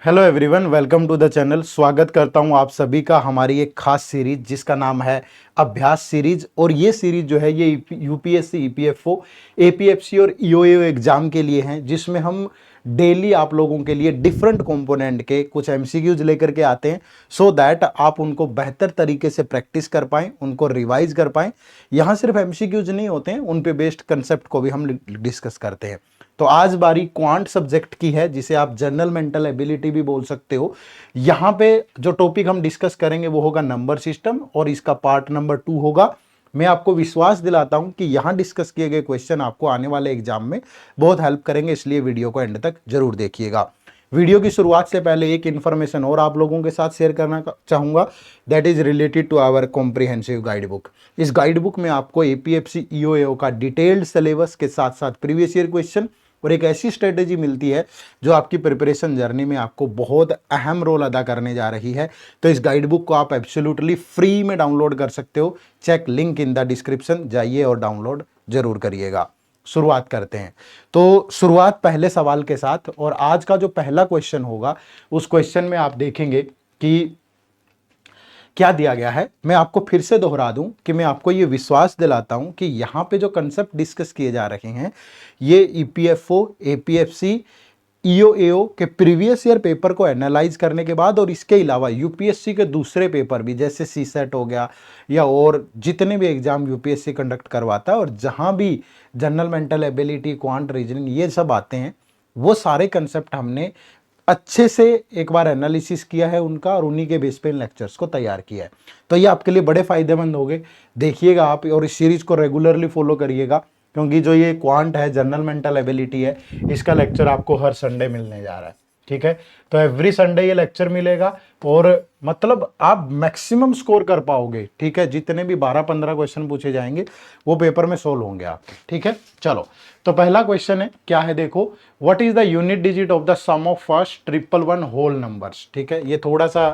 Hello everyone, welcome to the channel. स्वागत करता हूं आप सभी का हमारी एक खास सीरीज जिसका नाम है अभ्यास सीरीज। और ये सीरीज जो है ये यूपीएससी, ईपीएफओ, एपीएफसी और ईओएओ एग्जाम के लिए हैं, जिसमें हम डेली आप लोगों के लिए डिफरेंट कंपोनेंट के कुछ एमसीक्यूज लेकर के आते हैं, सो दैट आप उनको बेहतर तरीके से प्रैक्टिस कर पाएं, उनको रिवाइज कर पाएं। यहाँ सिर्फ एमसीक्यूज नहीं होते हैं, उन पे बेस्ड कंसेप्ट को भी हम डिस्कस करते हैं। तो आज बारी क्वांट सब्जेक्ट की है, जिसे आप जनरल मेंटल एबिलिटी भी बोल सकते हो। यहां पे जो टॉपिक हम डिस्कस करेंगे वो होगा नंबर सिस्टम, और इसका पार्ट नंबर 2 होगा। मैं आपको विश्वास दिलाता हूं कि यहां डिस्कस किए गए क्वेश्चन आपको आने वाले एग्जाम में बहुत हेल्प करेंगे, इसलिए वीडियो को एंड तक जरूर देखिएगा। वीडियो की शुरुआत से पहले एक इन्फॉर्मेशन और आप लोगों के साथ शेयर करना चाहूंगा, that is related to our comprehensive guide book. इस गाइड बुक में आपको एपीएफसी, ईओएओ का डिटेल्ड सिलेबस के साथ साथ प्रीवियस ईयर क्वेश्चन और एक ऐसी स्ट्रेटेजी मिलती है जो आपकी प्रिपरेशन जर्नी में आपको बहुत अहम रोल अदा करने जा रही है। तो इस गाइड बुक को आप एब्सोल्युटली फ्री में डाउनलोड कर सकते हो। Check link in the description, जाइए और डाउनलोड जरूर करिएगा। शुरुआत करते हैं। तो शुरुआत पहले सवाल के साथ, और आज का जो पहला क्वेश्चन होगा उस क्वेश्चन में आप देखेंगे कि क्या दिया गया है। मैं आपको फिर से दोहरा दूं कि मैं आपको ये विश्वास दिलाता हूं कि यहां पे जो कंसेप्ट डिस्कस किए जा रहे हैं ये ईपीएफओ, एपीएफसी, ईओएओ के प्रीवियस ईयर पेपर को एनालाइज करने के बाद, और इसके अलावा यूपीएससी के दूसरे पेपर भी जैसे सीसेट हो गया या और जितने भी एग्जाम यूपीएससी कंडक्ट करवाता है, और जहां भी general mental ability, quant reasoning ये सब आते हैं, वो सारे कंसेप्ट हमने अच्छे से एक बार एनालिसिस किया है उनका, और उन्हीं के बेस पे लेक्चर्स को तैयार किया है। तो ये आपके लिए बड़े फायदेमंद होंगे। देखिएगा आप, और इस सीरीज को रेगुलरली फॉलो करिएगा, क्योंकि जो ये क्वांट है, जनरल मेंटल एबिलिटी है, इसका लेक्चर आपको हर संडे मिलने जा रहा है। ठीक है, तो एवरी संडे ये लेक्चर मिलेगा, और मतलब आप मैक्सिमम स्कोर कर पाओगे। ठीक है, जितने भी 12-15 क्वेश्चन पूछे जाएंगे वो पेपर में सोल्व होंगे आप। ठीक है, चलो तो पहला क्वेश्चन है, क्या है देखो, what is the unit digit of the sum of first 111 whole numbers. ठीक है, ये थोड़ा सा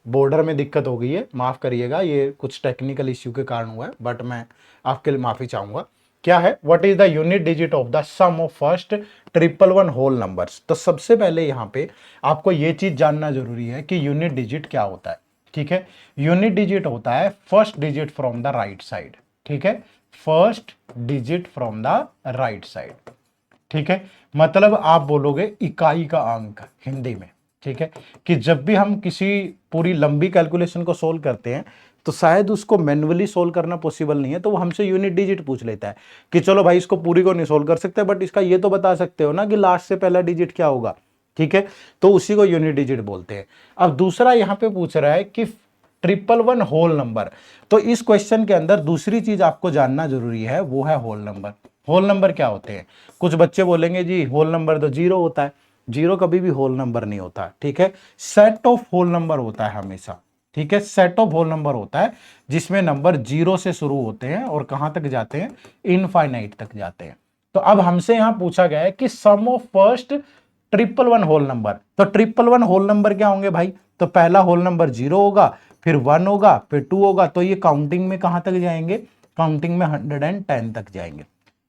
बॉर्डर में दिक्कत हो गई है, माफ करिएगा, ये कुछ टेक्निकल इश्यू के कारण हुआ है, बट मैं आपके लिए माफी चाहूंगा। क्या है, what is the unit digit of the sum of first 111 whole numbers. तो सबसे पहले यहाँ पे आपको ये चीज जानना जरूरी है कि यूनिट डिजिट क्या होता है। ठीक है, यूनिट डिजिट होता है first digit from the right side. ठीक है, first digit from the right side. ठीक है, मतलब आप बोलोगे इकाई का अंक हिंदी में। ठीक है, कि जब भी हम किसी पूरी लंबी कैलकुलेशन को सोल्व करते हैं तो शायद उसको मैन्युअली सोल्व करना पॉसिबल नहीं है, तो वो हमसे यूनिट डिजिट पूछ लेता है कि चलो भाई इसको पूरी को नहीं सोल्व कर सकते, बट इसका ये तो बता सकते हो ना कि लास्ट से पहला डिजिट क्या होगा। ठीक है, तो उसी को यूनिट डिजिट बोलते हैं। अब दूसरा यहां पे पूछ रहा है कि 111 होल नंबर। तो इस क्वेश्चन के अंदर दूसरी चीज आपको जानना जरूरी है, वो है होल नंबर। होल नंबर क्या होते हैं? कुछ बच्चे बोलेंगे जी होल नंबर तो जीरो होता है। जीरो कभी भी होल नंबर नहीं होता। ठीक है, सेट ऑफ होल नंबर होता है हमेशा। ठीक है, सेट ऑफ होल नंबर होता है जिसमें नंबर जीरो से शुरू होते हैं और कहां तक जाते हैं? इनफाइनाइट तक जाते हैं। तो अब हमसे यहां पूछा गया है कि सम ऑफ फर्स्ट 111 होल नंबर। तो 111 होल नंबर क्या होंगे भाई? तो पहला होल नंबर जीरो होगा, फिर 1 होगा, फिर 2 होगा, तो ये काउंटिंग में कहां तक जाएंगे? काउंटिंग में 110 तक जाएंगे।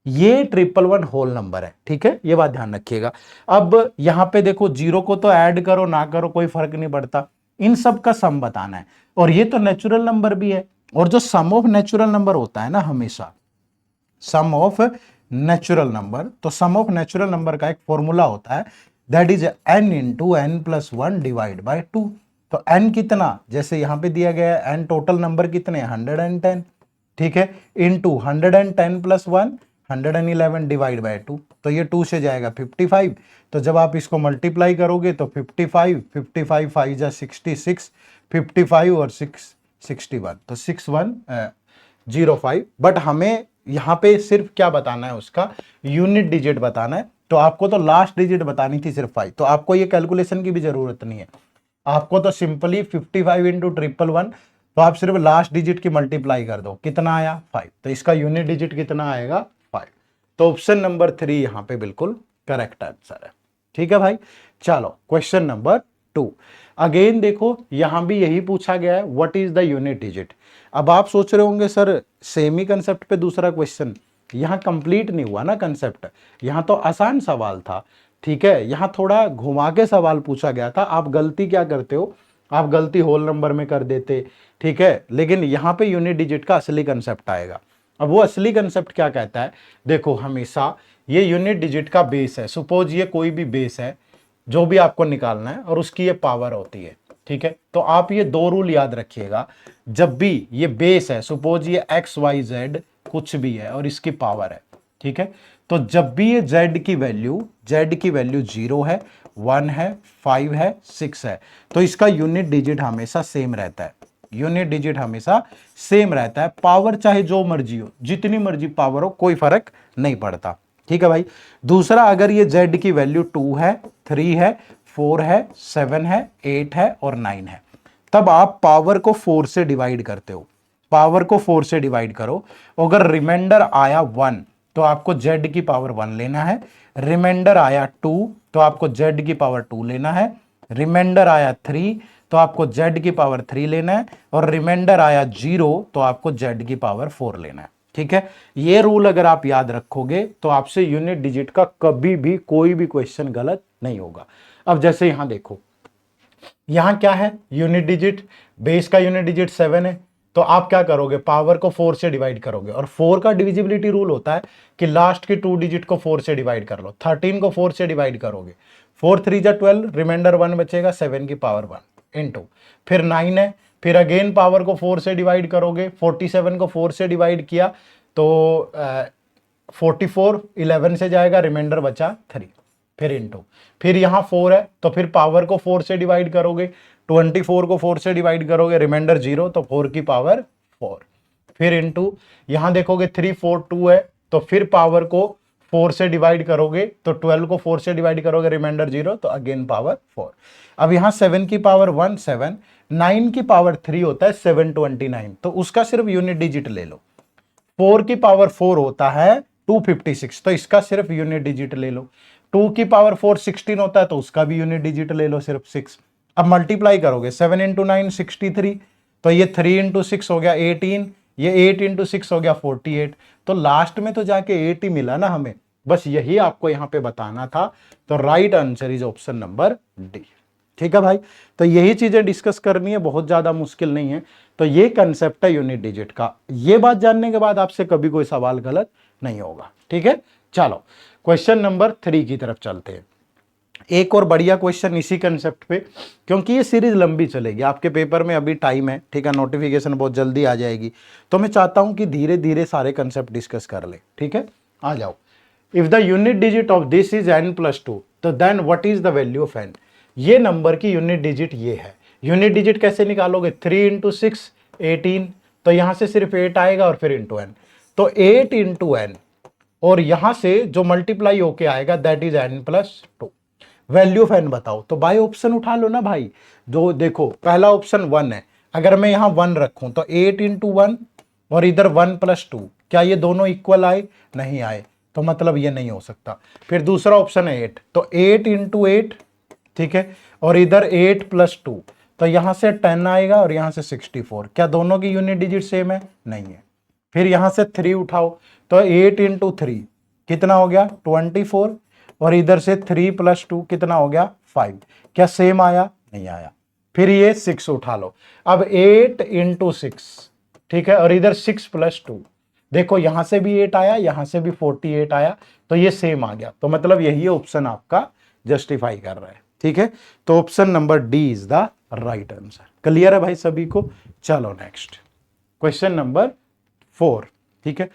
ये 111 होल नंबर है। ठीक है, ये बात ध्यान रखिएगा। अब यहां पे देखो, जीरो को तो ऐड करो ना करो कोई फर्क नहीं पड़ता, इन सब का सम बताना है। और ये तो नेचुरल नंबर भी है, और जो सम ऑफ नेचुरल नंबर होता है ना, हमेशा सम ऑफ नेचुरल नंबर, तो सम ऑफ नेचुरल नंबर का एक फॉर्मूला होता है, that is n into n plus 1 divide by 2। तो n कितना, जैसे यहां पे दिया गया है n टोटल नंबर कितने? 110। ठीक है, इंटू 110 प्लस 1 111 डिवाइड बाई 2, तो ये 2 से जाएगा 55। तो जब आप इसको मल्टीप्लाई करोगे तो 55 55 5 जा 66, 55 और 6 61, तो 6105। बट हमें यहाँ पे सिर्फ क्या बताना है? उसका यूनिट डिजिट बताना है। तो आपको तो लास्ट डिजिट बतानी थी सिर्फ 5, तो आपको ये कैलकुलेशन की भी जरूरत नहीं है। आपको तो सिंपली 55 इंटू 111, तो आप सिर्फ लास्ट डिजिट की मल्टीप्लाई कर दो, कितना आया? 5। तो इसका यूनिट डिजिट कितना आएगा? 5। तो ऑप्शन नंबर 3 यहां पे बिल्कुल करेक्ट आंसर है। ठीक है भाई, चलो क्वेश्चन नंबर 2। अगेन देखो, यहां भी यही पूछा गया है, what is the unit digit. अब आप सोच रहे होंगे सर सेम ही कंसेप्ट पे दूसरा क्वेश्चन, यहां कंप्लीट नहीं हुआ ना कंसेप्ट, यहां तो आसान सवाल था। ठीक है, यहां थोड़ा घुमा के सवाल पूछा गया था। आप गलती क्या करते हो, आप गलती होल नंबर में कर देते, ठीक है, लेकिन यहां पे यूनिट डिजिट का असली कंसेप्ट आएगा। अब वो असली कंसेप्ट क्या कहता है, देखो हमेशा ये यूनिट डिजिट का बेस है, सपोज ये कोई भी बेस है जो भी आपको निकालना है और उसकी ये पावर होती है, ठीक है। तो आप ये दो रूल याद रखिएगा, जब भी ये बेस है, सपोज ये एक्स वाई जेड कुछ भी है और इसकी पावर है, ठीक है, तो जब भी ये z की वैल्यू 0 है, 1 है, 5 है, 6 है, तो इसका यूनिट डिजिट हमेशा सेम रहता है। यूनिट डिजिट हमेशा सेम रहता है, पावर चाहे जो मर्जी हो, जितनी मर्जी पावर हो, कोई फर्क नहीं पड़ता, ठीक है भाई। दूसरा, अगर ये z की वैल्यू 2 है, 3 है, 4 है, 7 है, 8 है और 9 है, तब आप पावर को 4 से डिवाइड करते हो। पावर को 4 से डिवाइड करो, अगर रिमाइंडर आया 1 तो आपको z की पावर 1 लेना है, रिमाइंडर आया 2 तो आपको z की पावर 2 लेना है, रिमाइंडर आया 3 तो आपको z की पावर 3 लेना है, और रिमाइंडर आया 0 तो आपको z की पावर 4 लेना है, ठीक है। ये रूल अगर आप याद रखोगे तो आपसे यूनिट डिजिट का कभी भी कोई भी क्वेश्चन गलत नहीं होगा। अब जैसे यहां देखो, यहां क्या है, यूनिट डिजिट, बेस का यूनिट डिजिट 7 है, तो आप क्या करोगे, पावर को 4 से डिवाइड करोगे, और 4 का डिविजिबिलिटी रूल होता है कि लास्ट की 2 डिजिट को 4 से डिवाइड कर लो। 13 को 4 से डिवाइड करोगे, 4 3 जा 12, रिमाइंडर 1 बचेगा, 7 की पावर 1 इनटू, फिर 9 है, फिर अगेन पावर को 4 से डिवाइड करोगे, 47 को 4 से डिवाइड किया तो 44 11 से जाएगा, रिमाइंडर बचा 3, फिर इनटू, फिर यहां 4 है तो फिर पावर को 4 से डिवाइड करोगे, 24 को 4 से डिवाइड करोगे, रिमाइंडर 0 तो 4 की पावर 4, फिर इनटू, यहां देखोगे 3 4 2 है तो फिर पावर को 4 से डिवाइड करोगे, तो 12 को 4 से डिवाइड करोगे, रिमाइंडर 0 तो अगेन पावर 4। अब यहां 7 की पावर 1 7, 9 की पावर 3 होता है 729, तो उसका सिर्फ यूनिट डिजिट ले लो। 4 की पावर 4 होता है 256, तो इसका सिर्फ यूनिट डिजिट ले लो। 2 की पावर 4 16 होता है तो उसका भी यूनिट डिजिट ले लो, सिर्फ 6। अब मल्टीप्लाई करोगे, 7 इंटू 9 63, तो ये 3 इंटू 6 हो गया 18, ये 8 इंटू 6 हो गया 48, तो लास्ट में तो जाके 80 मिला ना हमें, बस यही आपको यहां पे बताना था। तो right answer is option number D, ठीक है भाई। तो यही चीजें डिस्कस करनी है, बहुत ज्यादा मुश्किल नहीं है। तो ये कंसेप्ट है यूनिट डिजिट का, ये बात जानने के बाद आपसे कभी कोई सवाल गलत नहीं होगा, ठीक है। चलो क्वेश्चन नंबर 3 की तरफ चलते हैं। एक और बढ़िया क्वेश्चन इसी कंसेप्ट पे, क्योंकि ये सीरीज लंबी चलेगी, आपके पेपर में अभी टाइम है, ठीक है, नोटिफिकेशन बहुत जल्दी आ जाएगी, तो मैं चाहता हूं कि धीरे धीरे सारे कंसेप्ट डिस्कस कर ले, ठीक है। आ जाओ। If the unit digit of this is n+2 तो then what is the value of n। ये नंबर की यूनिट डिजिट ये है। यूनिट डिजिट कैसे निकालोगे, 3 इंटू 6 18, तो यहां से सिर्फ 8 आएगा और फिर इंटू n, तो 8 इंटू n, और यहां से जो मल्टीप्लाई होके आएगा that is n+2। Value of n बताओ, तो बाय ऑप्शन उठा लो ना भाई। जो देखो पहला ऑप्शन 1 है, अगर मैं यहां 1 रखूं तो 8 इंटू 1 और इधर 1+2, क्या ये दोनों इक्वल आए, नहीं आए, तो मतलब ये नहीं हो सकता। फिर दूसरा ऑप्शन है 8, तो 8 इंटू 8, ठीक है, और इधर 8+2, तो यहां से 10 आएगा और यहां से 64, क्या दोनों की यूनिट डिजिट सेम है, नहीं है। फिर यहां से 3 उठाओ, तो 8 इंटू 3 कितना हो गया 24, और इधर से 3+2 कितना हो गया 5, क्या सेम आया, नहीं आया। फिर ये 6 उठा लो, अब 8 इंटू 6, ठीक है, और इधर 6+2, देखो यहां से भी 8 आया, यहां से भी 48 आया, तो ये सेम आ गया, तो मतलब यही ऑप्शन आपका जस्टिफाई कर रहा है, ठीक है। तो option number D is the right answer. Clear है भाई सभी को। चलो नेक्स्ट क्वेश्चन नंबर 4, ठीक है।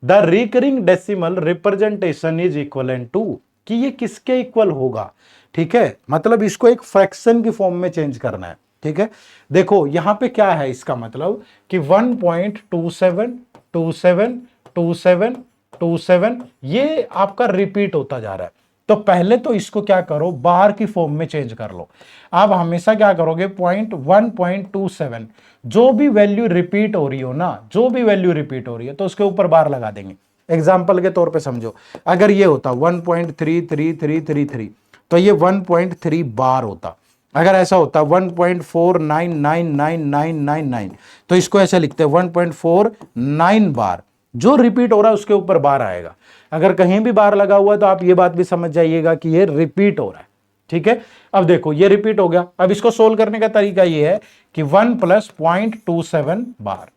The recurring decimal representation is equal to, कि ये किसके इक्वल होगा, ठीक है, मतलब इसको एक फ्रैक्शन की फॉर्म में चेंज करना है, ठीक है। देखो यहां पे क्या है, इसका मतलब कि 1.27 27 27 27 ये आपका रिपीट होता जा रहा है। तो पहले तो इसको क्या करो, बार की फॉर्म में चेंज कर लो। आप हमेशा क्या करोगे, 1.27 जो भी वैल्यू रिपीट हो रही हो ना, जो भी वैल्यू रिपीट हो रही है तो उसके ऊपर बार लगा देंगे। एग्जाम्पल के तौर पे समझो, अगर ये होता 1.33333 तो ये 1.3 बार होता। अगर ऐसा होता 1.499999 तो इसको ऐसे लिखते हैं 1.49 बार, जो रिपीट हो रहा है उसके ऊपर बार आएगा। अगर कहीं भी बार लगा हुआ है तो आप ये बात भी समझ जाइएगा कि ये रिपीट हो रहा है। ठीक है, अब देखो ये रिपीट हो गया। अब इसको सोल्व करने का तरीका ये है कि 1 + 0.27 बार।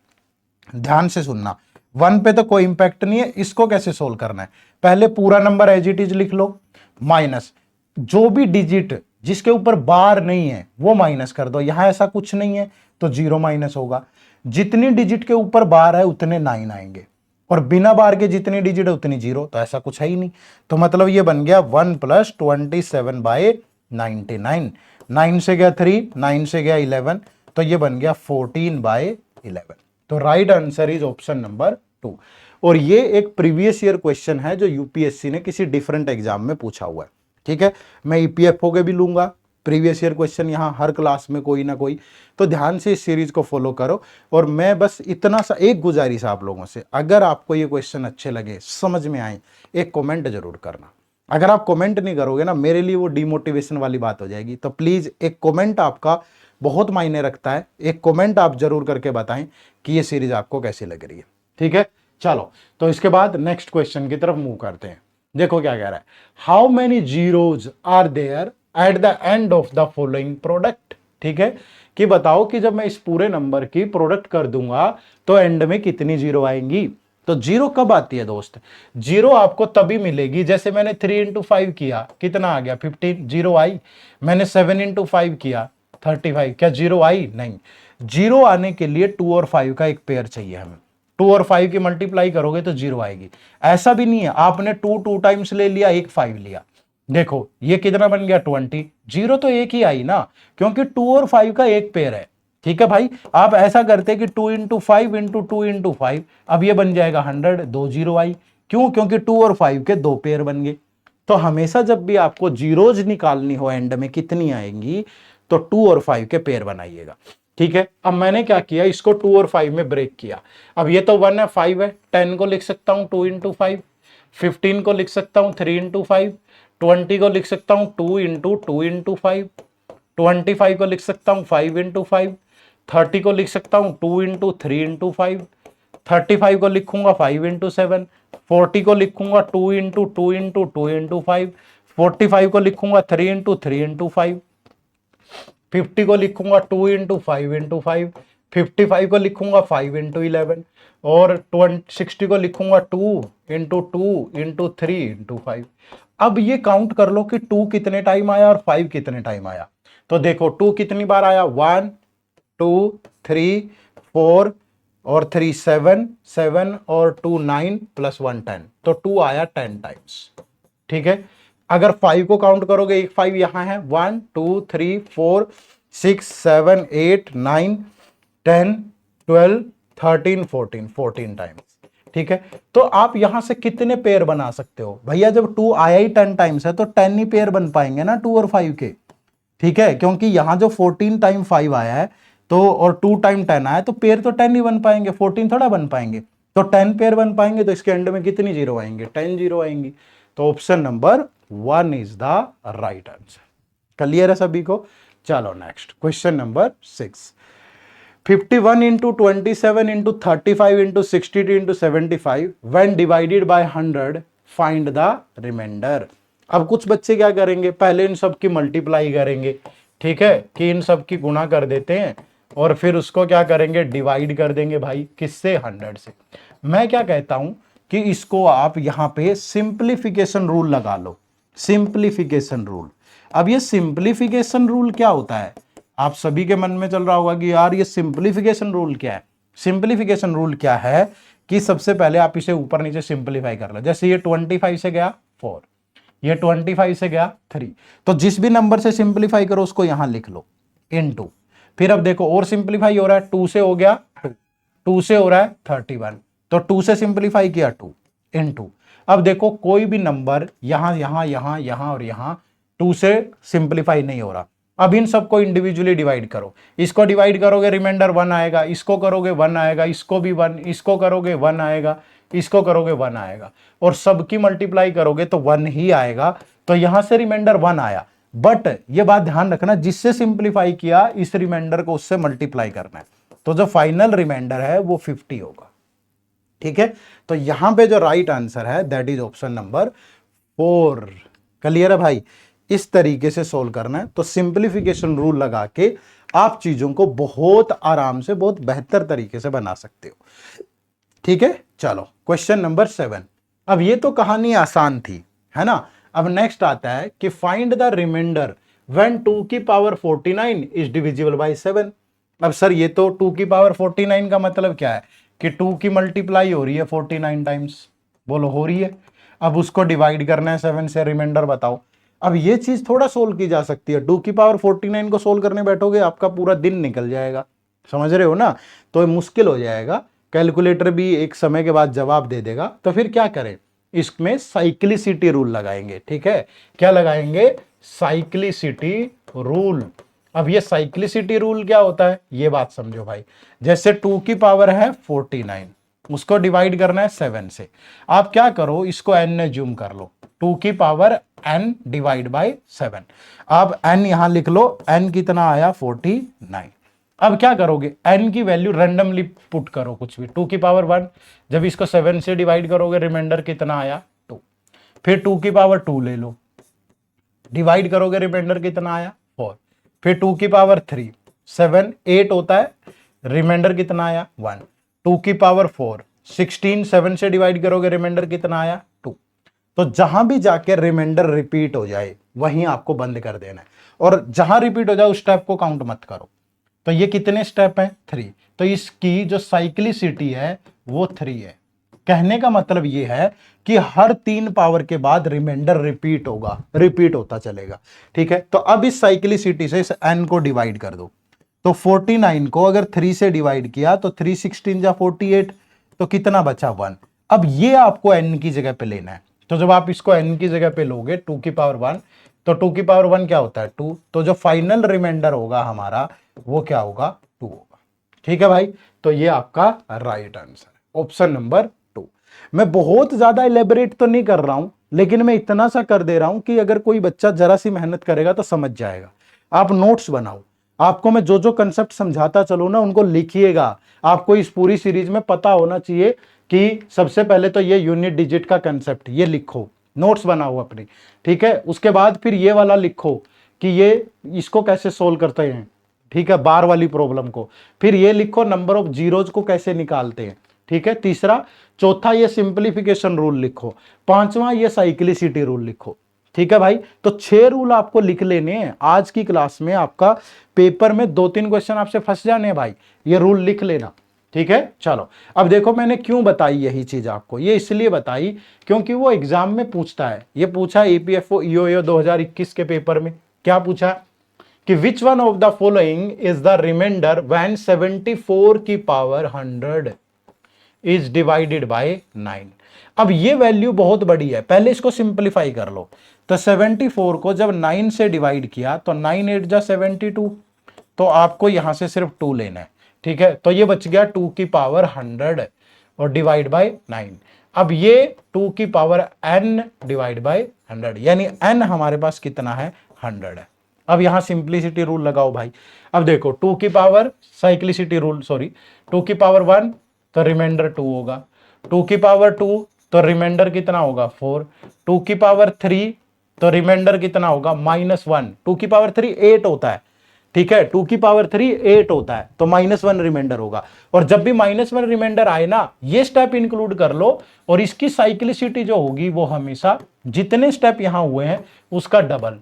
ध्यान से सुनना, 1 पे तो कोई इंपैक्ट नहीं है। इसको कैसे सोल्व करना है, पहले पूरा नंबर एज इट इज लिख लो, माइनस जो भी डिजिट जिसके ऊपर बार नहीं है वो माइनस कर दो। यहां ऐसा कुछ नहीं है तो 0 माइनस होगा। जितनी डिजिट के ऊपर बार है उतने 9 आएंगे, और बिना बार के जितनी डिजिट है उतनी 0, तो ऐसा कुछ है ही नहीं। तो मतलब ये बन गया 1 + 27/99। 9 से गया 3, 9 से गया 11, तो ये बन गया 14/11। तो right answer is option number 2। और ये एक प्रीवियस ईयर क्वेश्चन है जो यूपीएससी ने किसी डिफरेंट एग्जाम में पूछा हुआ है। ठीक है, मैं ईपीएफओ के भी लूंगा प्रीवियस ईयर क्वेश्चन यहां हर क्लास में कोई ना कोई, तो ध्यान से इस सीरीज को फॉलो करो। और मैं बस इतना सा एक गुजारिश आप लोगों से, अगर आपको ये क्वेश्चन अच्छे लगे, समझ में आए, एक कमेंट जरूर करना। अगर आप कमेंट नहीं करोगे ना, मेरे लिए वो डिमोटिवेशन वाली बात हो जाएगी। तो प्लीज एक कमेंट आपका बहुत मायने रखता है। एक कमेंट आप जरूर करके बताएं कि ये सीरीज आपको कैसी लग रही है। ठीक है, चलो तो इसके बाद नेक्स्ट क्वेश्चन की तरफ मूव करते हैं। देखो क्या कह रहा है, how many zeros are there at the end of the following product. ठीक है, कि बताओ कि जब मैं इस पूरे नंबर की प्रोडक्ट कर दूंगा तो एंड में कितनी जीरो आएंगी। तो जीरो कब आती है दोस्त, जीरो आपको तभी मिलेगी जैसे मैंने 3 × 5 किया, कितना आ गया 15, जीरो आई। मैंने 7 × 5 किया 35, क्या जीरो आई, नहीं। जीरो आने के लिए 2 और 5 का एक पेयर चाहिए हमें। 2 और 5 की मल्टीप्लाई करोगे तो जीरो आएगी। ऐसा भी नहीं है आपने 2 2 टाइम्स ले लिया, एक 5 लिया। देखो ये कितना बन गया 20, जीरो तो एक ही आई ना, क्योंकि 2 और 5 का एक पेयर है। ठीक है भाई, आप ऐसा करते कि 2 × 5 × 2 × 5, अब ये बन जाएगा 100, 2 जीरो आई। क्यों, क्योंकि 2 और 5 के दो पेयर बन गए। तो हमेशा जब भी आपको जीरोज निकालनी हो एंड में कितनी आएंगी, तो 2 और 5 के पेयर बनाइएगा। ठीक है, अब मैंने क्या किया, इसको 2 और 5 में ब्रेक किया। अब ये तो 1 है, 5 है, 10 को लिख सकता हूं 2 × 5, 15 को लिख सकता हूं 3 × 5, 20 को लिख सकता हूं 2 × 2 × 5, 25 को लिख सकता हूं 5 × 5, 30 को लिख सकता हूं 2 × 3 × 5, 35 को लिखूंगा 5 × 7, 40 को लिखूंगा 2 × 2 × 2 × 5, 45 को लिखूंगा 3 × 3 × 5, 50 को लिखूंगा 2 × 5 × 5, 55 को लिखूंगा 5 × 11, और 60 को लिखूंगा 2 × 2 × 3 × 5। अब ये काउंट कर लो कि 2 कितने टाइम आया और 5 कितने टाइम आया। तो देखो 2 कितनी बार आया, 1 2 3 4 और 3 7, 7 और 2 9 + 1 10, तो 2 आया 10 टाइम्स। ठीक है, अगर 5 को काउंट करोगे, एक 5 यहां है, 1 2 3 4 6 7 8 9 10 12 13 14, 14 टाइम्स। ठीक है, तो आप यहां से कितने पेयर बना सकते हो भैया, जब 2 आया ही 10 टाइम्स है तो 10 ही पेयर बन पाएंगे ना 2 और 5 के। ठीक है, क्योंकि यहां जो 14 टाइम 5 आया है तो, और 2 टाइम 10 आया, तो पेयर तो 10 ही बन पाएंगे, 14 थोड़ा बन पाएंगे। तो 10 पेयर बन पाएंगे, तो इसके एंड में कितनी जीरो आएंगे, 10 जीरो आएंगी। तो option number 1 is the right answer. Clear है सभी को। चलो next question number 6। 51 × 27 × 35 × 62 × 75 when divided by 100 find the remainder। अब कुछ बच्चे क्या करेंगे, पहले इन सब की मल्टीप्लाई करेंगे। ठीक है, कि इन सब की गुणा कर देते हैं और फिर उसको क्या करेंगे, डिवाइड कर देंगे भाई, किससे, 100 से। मैं क्या कहता हूं कि इसको आप यहां पे सिंप्लीफिकेशन रूल लगा लो, सिंप्लीफिकेशन रूल। अब ये सिंप्लीफिकेशन रूल क्या होता है, आप सभी के मन में चल रहा होगा कि यार ये सिंप्लीफिकेशन रूल क्या है। सिंप्लीफिकेशन रूल क्या है कि सबसे पहले आप इसे ऊपर नीचे सिंप्लीफाई कर लो। जैसे ये 25 से गया 4, ये 25 से गया 3, तो जिस भी नंबर से सिंप्लीफाई करो उसको यहां लिख लो इनटू। फिर अब देखो और सिंप्लीफाई हो रहा है, 2 से हो गया 2, 2 से हो रहा है 31, तो 2 से सिंप्लीफाई किया 2 इनटू। अब देखो कोई भी नंबर यहां यहां यहां यहां और यहां 2 से सिंप्लीफाई नहीं हो रहा। अब इन सबको इंडिविजुअली डिवाइड करो, इसको डिवाइड करोगे रिमाइंडर 1 आएगा, इसको करोगे 1 आएगा, इसको भी 1, इसको करोगे 1 आएगा, इसको करोगे 1 आएगा, और सबकी मल्टीप्लाई करोगे तो 1 ही आएगा। तो यहां से रिमाइंडर 1 आया, बट ये बात ध्यान रखना, जिससे सिंप्लीफाई किया इस रिमाइंडर को उससे मल्टीप्लाई करना है, तो जो फाइनल रिमाइंडर है वो 50 होगा। ठीक है, तो यहां पे जो राइट आंसर है that is option number 4। Clear है भाई? इस तरीके से सोल्व करना है। तो सिंप्लीफिकेशन रूल लगा के आप चीजों को बहुत आराम से, बहुत बेहतर तरीके से बना सकते हो। ठीक है, चलो क्वेश्चन नंबर 7। अब ये तो कहानी आसान थी, है ना। अब नेक्स्ट आता है कि फाइंड द रिमाइंडर व्हेन 2 की पावर 49 इज डिविजिबल बाय 7। अब सर ये तो 2 की पावर 49 का मतलब क्या है कि 2 की मल्टीप्लाई हो रही है 49 टाइम्स, बोलो हो रही है। अब उसको डिवाइड करना है 7 से, रिमाइंडर बताओ। अब ये चीज थोड़ा सोल्व की जा सकती है। 2 की पावर 49 को सोल्व करने बैठोगे आपका पूरा दिन निकल जाएगा, समझ रहे हो ना, तो मुश्किल हो जाएगा। कैलकुलेटर भी एक समय के बाद जवाब दे देगा। तो फिर क्या करें, इसमें साइक्लिसिटी रूल लगाएंगे। ठीक है, क्या लगाएंगे, साइक्लिसिटी रूल। अब ये साइक्लिसिटी रूल क्या होता है ये बात समझो भाई। जैसे 2 की पावर है 49, उसको डिवाइड करना है 7 से। आप क्या करो, इसको n ने जूम कर लो, 2 की पावर n डिवाइड बाय 7। अब n यहां लिख लो, n कितना आया 49। अब क्या करोगे, n की वैल्यू रैंडमली पुट करो कुछ भी, 2 की पावर 1, जब इसको 7 से डिवाइड करोगे रिमाइंडर कितना आया 2। फिर 2 की पावर 2 ले लो, डिवाइड करोगे रिमाइंडर कितना आया 4। फिर 2 की पावर 3, 7 8 होता है, रिमाइंडर कितना आया 1। 2 की पावर 4, 16 7 से डिवाइड करोगे रिमाइंडर कितना आया 2। तो जहां भी जाके रिमाइंडर रिपीट हो जाए वहीं आपको बंद कर देना है, और जहां रिपीट हो जाए उस स्टेप को काउंट मत करो। तो ये कितने स्टेप हैं, 3। तो इसकी जो साइक्लिसिटी है वो 3 है। कहने का मतलब ये है कि हर 3 पावर के बाद रिमाइंडर रिपीट होगा, रिपीट होता चलेगा। ठीक है, तो अब इस साइक्लिसिटी से इस n को डिवाइड कर दो। तो 49 को अगर 3 से डिवाइड किया तो 3 16 जा 48, तो कितना बचा 1। अब ये आपको n की जगह पे लेना है। तो जब आप इसको n की जगह पे लोगे 2 की पावर 1, तो 2 की पावर 1 क्या होता है 2। तो जो फाइनल रिमाइंडर होगा हमारा वो क्या होगा 2 होगा। ठीक है भाई, तो ये आपका राइट आंसर है, ऑप्शन नंबर 2। मैं बहुत ज्यादा इलेबोरेट तो नहीं कर रहा हूं, लेकिन मैं इतना सा कर दे रहा हूं कि अगर कोई बच्चा जरा सी मेहनत करेगा तो समझ जाएगा। आप नोट्स बनाओ, आपको मैं जो जो कंसेप्ट समझाता चलूं ना उनको लिखिएगा। आपको इस पूरी सीरीज में पता होना चाहिए कि सबसे पहले तो ये यूनिट डिजिट का कंसेप्ट ये लिखो, नोट्स बनाओ अपनी। ठीक है, उसके बाद फिर ये वाला लिखो कि ये इसको कैसे सोल्व करते हैं, ठीक है, बार वाली प्रॉब्लम को। फिर ये लिखो नंबर ऑफ जीरोज को कैसे निकालते हैं। ठीक है, तीसरा, चौथा ये सिंप्लीफिकेशन रूल लिखो, पांचवा ये साइक्लिसिटी रूल लिखो। ठीक है भाई, तो 6 रूल आपको लिख लेने हैं। आज की क्लास में आपका पेपर में 2-3 क्वेश्चन आपसे फंस जाने हैं भाई, ये रूल लिख लेना। ठीक है, चलो अब देखो मैंने क्यों बताई यही चीज आपको, ये इसलिए बताई क्योंकि वो एग्जाम में पूछता है। ये पूछा ईपीएफओ ईओए 2021 के पेपर में, क्या पूछा कि which one of the following is the remainder when 74 की पावर 100 इज डिवाइडेड बाय 9। अब ये वैल्यू बहुत बड़ी है, पहले इसको सिंप्लीफाई कर लो। तो 74 को जब 9 से डिवाइड किया तो 9 8 जा 72, तो आपको यहां से सिर्फ 2 लेना है। ठीक है, तो ये बच गया 2 की पावर 100 और डिवाइड बाय 9। अब ये 2 की पावर n डिवाइड बाय 100, यानी n हमारे पास कितना है 100 है। अब यहां सिंप्लिसिटी रूल लगाओ भाई। अब देखो 2 की पावर साइक्लिसिटी रूल, सॉरी, 2 की पावर 1 तो रिमाइंडर 2 होगा, 2 की पावर 2 तो रिमाइंडर कितना होगा 4, 2 की पावर 3 तो रिमाइंडर कितना होगा -1, 2 की पावर 3 8 होता है। ठीक है, 2 की पावर 3 8 होता है, तो -1 रिमाइंडर होगा। और जब भी -1 रिमाइंडर आए ना, ये स्टेप इंक्लूड कर लो, और इसकी साइक्लिसिटी जो होगी वो हमेशा जितने स्टेप यहां हुए हैं उसका डबल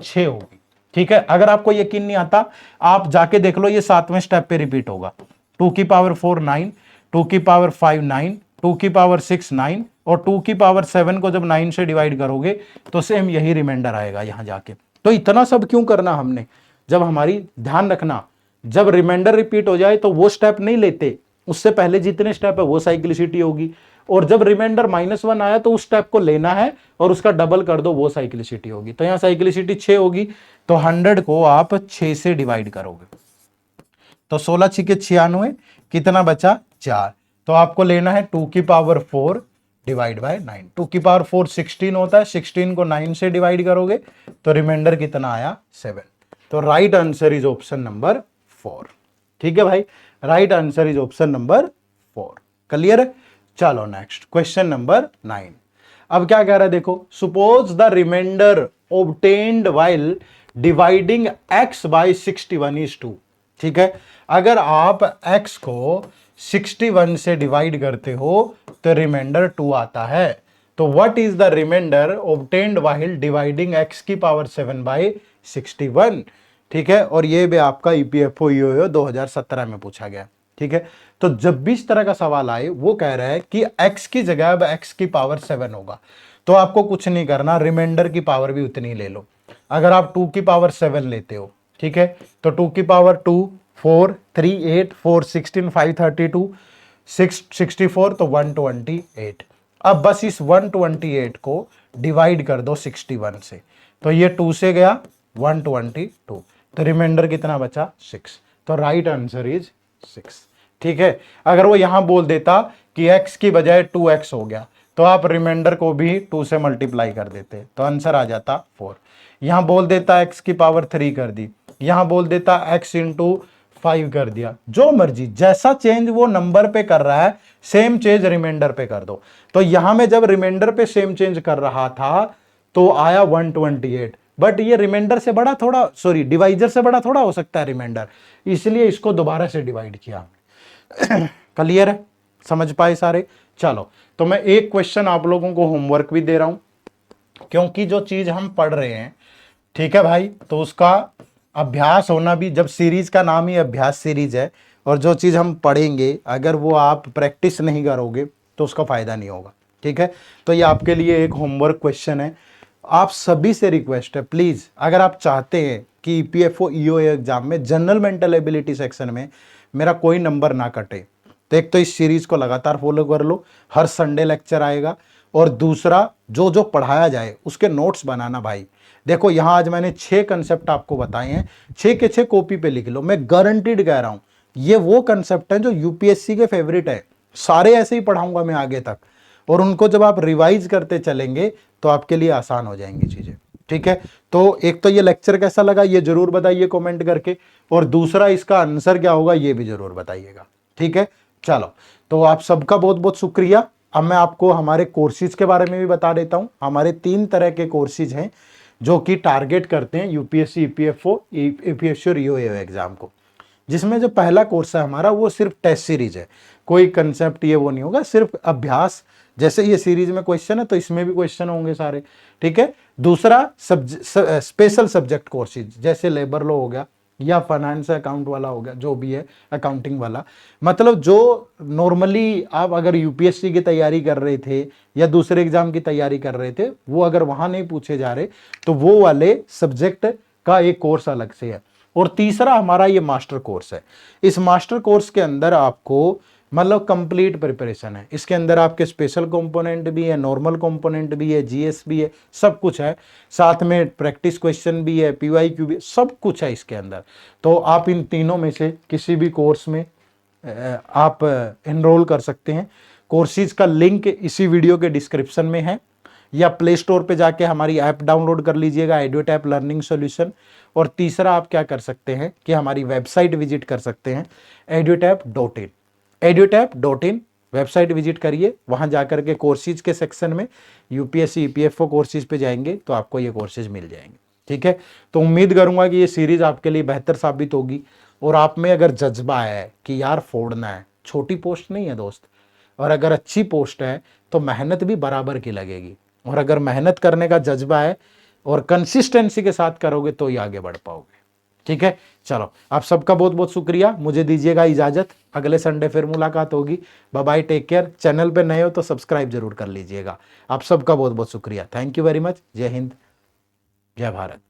6 होगी। ठीक है, अगर आपको यकीन नहीं आता आप जाके देख लो, ये 7वें स्टेप पे रिपीट होगा। 2 की पावर 4 9, 2 की पावर 5 9, 2 की पावर 6 9, और 2 की पावर 7 को जब 9 से डिवाइड करोगे तो सेम यही रिमाइंडर आएगा यहां जाके। तो इतना सब क्यों करना हमने, जब हमारी ध्यान रखना जब रिमाइंडर रिपीट हो जाए तो वो स्टेप नहीं लेते, उससे पहले जितने स्टेप है वो साइक्लिसिटी होगी, और जब रिमाइंडर -1 आया तो उस स्टेप को लेना है और उसका डबल कर दो, वो साइक्लिसिटी होगी। तो यहां साइक्लिसिटी 6 होगी, तो 100 को आप 6 से डिवाइड करोगे तो 16 6 96, कितना बचा 4। तो आपको लेना है 2 की पावर 4 डिवाइड बाय 9। 2 की पावर 4 16 होता है, 16 को 9 से डिवाइड करोगे तो रिमाइंडर कितना आया 7। तो right answer is option number 4। ठीक है भाई, right answer is option number 4। Clear है, चलो नेक्स्ट क्वेश्चन नंबर 9। अब क्या कह रहा है देखो, suppose the remainder obtained while dividing x by 61 is 2। ठीक है, अगर आप x को 61 से डिवाइड करते हो तो रिमाइंडर 2 आता है। तो what is the remainder obtained while dividing x की पावर 7 बाय 61। ठीक है, और ये भी आपका ईपीएफओ ईओयू 2017 में पूछा गया। ठीक है, तो जब भी इस तरह का सवाल आए, वो कह रहा है कि x की जगह अब x की पावर 7 होगा, तो आपको कुछ नहीं करना, रिमाइंडर की पावर भी उतनी ले लो। अगर आप 2 की पावर 7 लेते हो, ठीक है, तो 2 की पावर 2 4 3 8 4 16 5 32 6 64, तो 128। अब बस इस 128 को डिवाइड कर दो 61 से, तो ये 2 से गया 122, तो रिमाइंडर कितना बचा 6। तो राइट आंसर इज 6। ठीक है, अगर वो यहां बोल देता कि x की बजाय 2x हो गया, तो आप रिमाइंडर को भी 2 से मल्टीप्लाई कर देते, तो आंसर आ जाता 4। यहां बोल देता x की पावर 3 कर दी, यहां बोल देता x इंटू 5 कर दिया, जो मर्जी, जैसा चेंज वो नंबर पे कर रहा है सेम चेंज रिमाइंडर पे कर दो। तो यहां में जब रिमाइंडर पे सेम चेंज कर रहा था तो आया 128, बट ये रिमाइंडर से बड़ा थोड़ा, सॉरी डिवाइजर से बड़ा थोड़ा हो सकता है रिमाइंडर, इसलिए इसको दोबारा से डिवाइड किया। क्लियर है, समझ पाए सारे। चलो, तो मैं एक क्वेश्चन आप लोगों को होमवर्क भी दे रहा हूं, क्योंकि जो चीज हम पढ़ रहे हैं, ठीक है भाई, तो उसका अभ्यास होना भी, जब सीरीज का नाम ही अभ्यास सीरीज है, और जो चीज हम पढ़ेंगे अगर वो आप प्रैक्टिस नहीं करोगे तो उसका फायदा नहीं होगा। ठीक है, तो ये आपके लिए एक होमवर्क क्वेश्चन है। आप सभी से रिक्वेस्ट है, प्लीज अगर आप चाहते हैं कि ईपीएफओ ईओयू एग्जाम में जनरल मेंटल एबिलिटी सेक्शन में मेरा कोई नंबर ना कटे, तो एक तो इस सीरीज को लगातार फॉलो कर लो, हर संडे लेक्चर आएगा, और दूसरा जो जो पढ़ाया जाए उसके नोट्स बनाना भाई। देखो यहां आज मैंने 6 कंसेप्ट आपको बताए हैं, 6 के 6 कॉपी पे लिख लो, मैं गारंटीड कह रहा हूं ये वो कंसेप्ट है जो यूपीएससी के फेवरेट है, सारे ऐसे ही पढ़ाऊंगा मैं आगे तक, और उनको जब आप रिवाइज करते चलेंगे तो आपके लिए आसान हो जाएंगी चीजें। ठीक है, तो एक तो ये लेक्चर कैसा लगा ये जरूर बताइए कमेंट करके, और दूसरा इसका आंसर क्या होगा ये भी जरूर बताइएगा। ठीक है, चलो, तो आप सबका बहुत बहुत शुक्रिया। अब मैं आपको हमारे कोर्सेज के बारे में भी बता देता हूं। हमारे 3 तरह के कोर्सेज हैं जो कि टारगेट करते हैं यूपीएससी ईपीएफओ ईपीएफसी और ईओयू एग्जाम को, जिसमें जो पहला कोर्स है हमारा वो सिर्फ टेस्ट सीरीज है, कोई कंसेप्ट ये वो नहीं होगा, सिर्फ अभ्यास। जैसे ये सीरीज में क्वेश्चन है तो इसमें भी क्वेश्चन होंगे सारे। ठीक है, दूसरा स्पेशल सब्जेक्ट कोर्सेज, जैसे लेबर लॉ हो गया या फाइनेंस अकाउंट वाला हो गया, जो भी है अकाउंटिंग वाला, मतलब जो नॉर्मली आप अगर यूपीएससी की तैयारी कर रहे थे या दूसरे एग्जाम की तैयारी कर रहे थे, वो अगर वहां नहीं पूछे जा रहे तो वो वाले सब्जेक्ट का एक कोर्स अलग से है। और तीसरा हमारा ये मास्टर कोर्स है। इस मास्टर कोर्स के अंदर आपको मतलब कंप्लीट प्रिपरेशन है, इसके अंदर आपके स्पेशल कंपोनेंट भी है, नॉर्मल कंपोनेंट भी है, जीएस भी है, सब कुछ है, साथ में प्रैक्टिस क्वेश्चन भी है, पीवाईक्यू भी, सब कुछ है इसके अंदर। तो आप इन तीनों में से किसी भी कोर्स में आप एनरोल कर सकते हैं। कोर्सेज का लिंक इसी वीडियो के डिस्क्रिप्शन में है, या प्ले स्टोर पे जाके हमारी ऐप डाउनलोड कर लीजिएगा, एडुटैप लर्निंग सॉल्यूशन। और तीसरा आप क्या कर सकते हैं कि हमारी वेबसाइट विजिट कर सकते हैं, edutap.in, edutap.in वेबसाइट विजिट करिए, वहां जाकर के कोर्सेज के सेक्शन में यूपीएससी ईपीएफओ कोर्सेज पे जाएंगे तो आपको ये कोर्सेज मिल जाएंगे। ठीक है, तो उम्मीद करूंगा कि ये सीरीज आपके लिए बेहतर साबित होगी, और आप में अगर जज्बा है कि यार फोड़ना है, छोटी पोस्ट नहीं है दोस्त, और अगर अच्छी पोस्ट है तो मेहनत भी बराबर की लगेगी, और अगर मेहनत करने का जज्बा है और कंसिस्टेंसी के साथ करोगे तो ही आगे बढ़ पाओगे। ठीक है, चलो, आप सबका बहुत बहुत शुक्रिया, मुझे दीजिएगा इजाजत, अगले संडे फिर मुलाकात होगी। Bye bye, take care. Channel पे नए हो तो सब्सक्राइब जरूर कर लीजिएगा। आप सबका बहुत बहुत शुक्रिया, थैंक यू वेरी मच। जय हिंद, जय भारत।